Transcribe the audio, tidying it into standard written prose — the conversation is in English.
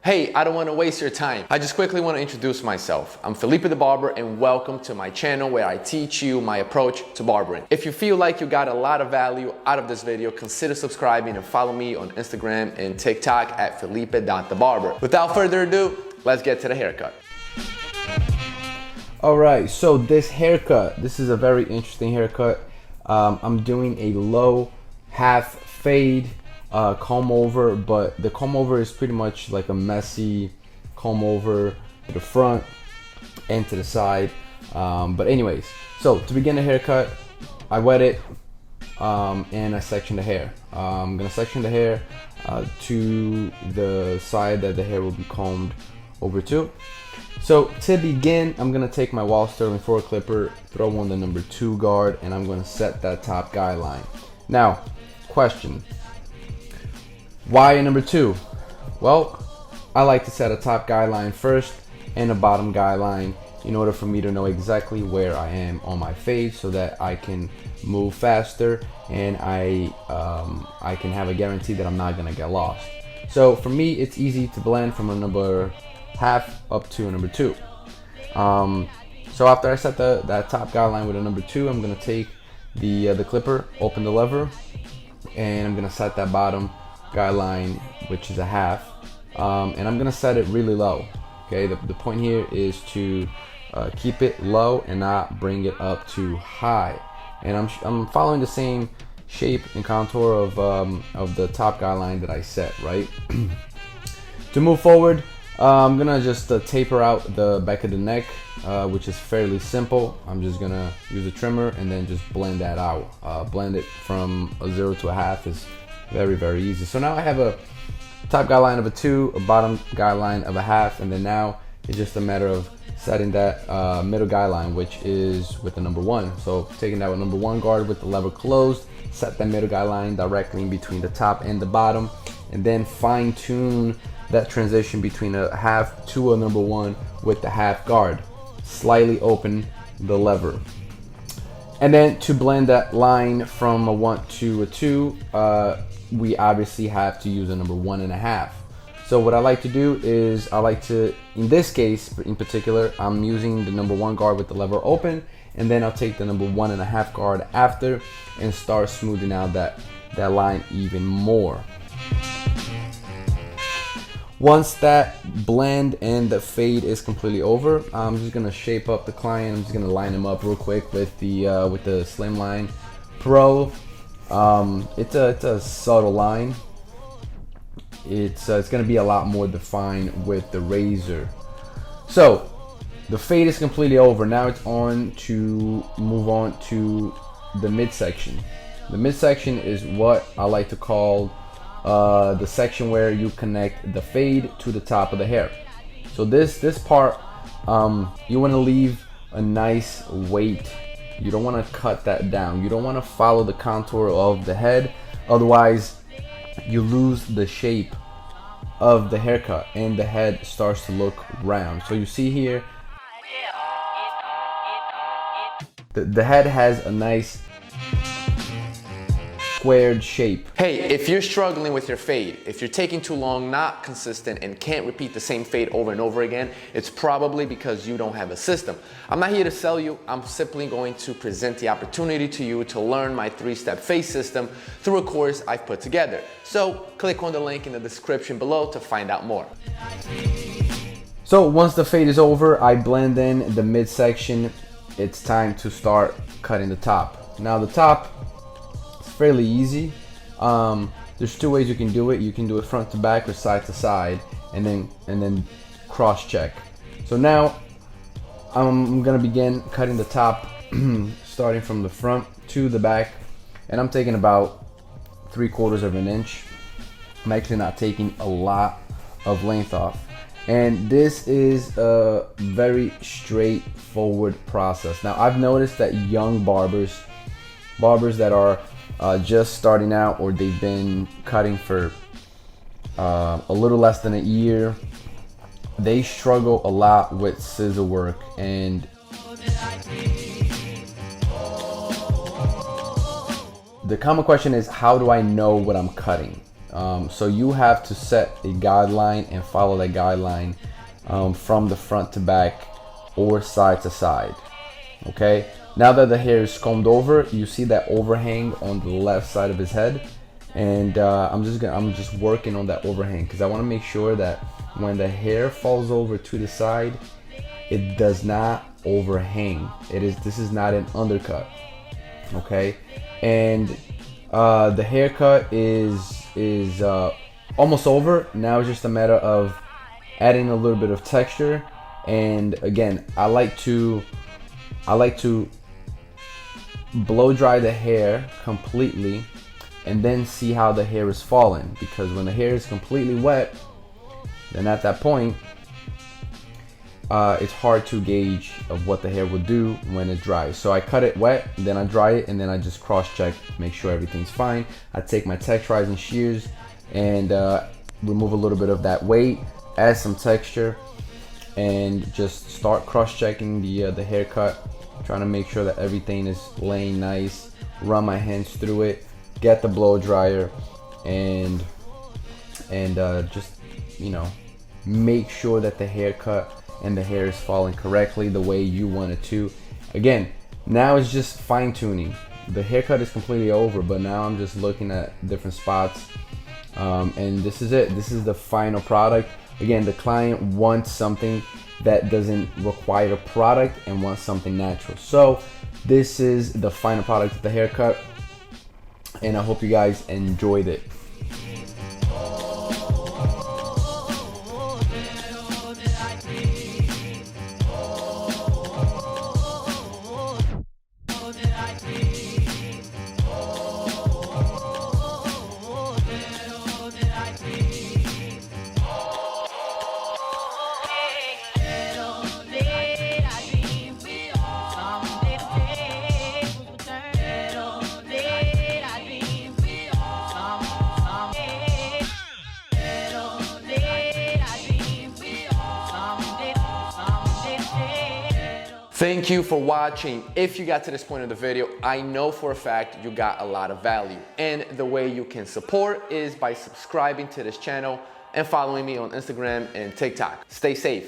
Hey, I don't want to waste your time. I just quickly want to introduce myself. I'm Fellipe the Barber and welcome to my channel where I teach you my approach to barbering. If you feel like you got a lot of value out of this video, consider subscribing and follow me on Instagram and TikTok at Fellipe.thebarber. Without further ado, let's get to the haircut. Alright, so this haircut, this is a very interesting haircut. I'm doing a low half fade comb over, but the comb over is pretty much like a messy comb over to the front and to the side. But anyways, so to begin the haircut, I wet it and I section the hair. I'm gonna section the hair to the side that the hair will be combed over to. So to begin, I'm gonna take my wall sterling forward clipper, throw on the number 2 guard, and I'm gonna set that top guy line. Now, question. Why a number 2? Well, I like to set a top guy line first and a bottom guy line in order for me to know exactly where I am on my fade so that I can move faster and I can have a guarantee that I'm not gonna get lost. So for me, it's easy to blend from a number half up to a number 2. So after I set that top guy line with a number 2, I'm gonna take the clipper, open the lever, and I'm gonna set that bottom guy line, which is a half, and I'm gonna set it really low. Okay, the point here is to keep it low and not bring it up too high. And I'm following the same shape and contour of the top guy line that I set, right? To move forward, I'm gonna just taper out the back of the neck, which is fairly simple. I'm just gonna use a trimmer and then just blend that out. Blend it from a 0 to a half is very easy. So now I have a top guy line of a 2, a bottom guy line of a half, and then now it's just a matter of setting that middle guy line, which is with the number 1. So taking that with number 1 guard with the lever closed, set that middle guy line directly in between the top and the bottom, and then fine tune that transition between a half to a number 1 with the half guard. Slightly open the lever. And then to blend that line from a 1 to a 2, we obviously have to use a number 1.5. So what I like to do is I like to, in this case in particular, I'm using the number 1 guard with the lever open, and then I'll take the number 1.5 guard after and start smoothing out that line even more. Once that blend and the fade is completely over, I'm just gonna shape up the client. I'm just gonna line him up real quick with the Slimline Pro. It's a subtle line. It's gonna be a lot more defined with the razor. So the fade is completely over. Now it's on to move on to the midsection. The midsection is what I like to call the section where you connect the fade to the top of the hair. So this part, you want to leave a nice weight. You don't want to cut that down. You don't want to follow the contour of the head, otherwise you lose the shape of the haircut and the head starts to look round. So you see here, the head has a nice squared shape. Hey, if you're struggling with your fade, if you're taking too long, not consistent, and can't repeat the same fade over and over again, it's probably because you don't have a system. I'm not here to sell you. I'm simply going to present the opportunity to you to learn my 3-step fade system through a course I've put together. So click on the link in the description below to find out more. So once the fade is over, I blend in the midsection. It's time to start cutting the top. Now the top, fairly easy. There's 2 ways you can do it. You can do it front to back or side to side, and then cross check. So now I'm gonna begin cutting the top, starting from the front to the back, and I'm taking about 3/4 of an inch. I'm actually not taking a lot of length off, and this is a very straightforward process. Now I've noticed that young barbers that are just starting out, or they've been cutting for a little less than a year, they struggle a lot with scissor work. And the common question is, how do I know what I'm cutting? So you have to set a guideline and follow that guideline from the front to back or side to side. Okay, now that the hair is combed over, you see that overhang on the left side of his head, and I'm just working on that overhang because I want to make sure that when the hair falls over to the side, it does not overhang. This is not an undercut. Okay, and the haircut is almost over. Now it's just a matter of adding a little bit of texture. And again, I like to blow dry the hair completely and then see how the hair is falling, because when the hair is completely wet, then at that point it's hard to gauge of what the hair will do when it dries. So I cut it wet, then I dry it, and then I just cross check, make sure everything's fine. I take my texturizing shears and remove a little bit of that weight, add some texture, and just start cross-checking the haircut, trying to make sure that everything is laying nice. Run my hands through it, get the blow dryer, and just, you know, make sure that the haircut and the hair is falling correctly the way you want it to. Again, now it's just fine-tuning. The haircut is completely over, but now I'm just looking at different spots, and this is it. This is the final product. Again, the client wants something that doesn't require a product and wants something natural. So this is the final product of the haircut, and I hope you guys enjoyed it. Thank you for watching. If you got to this point of the video, I know for a fact you got a lot of value. And the way you can support is by subscribing to this channel and following me on Instagram and TikTok. Stay safe.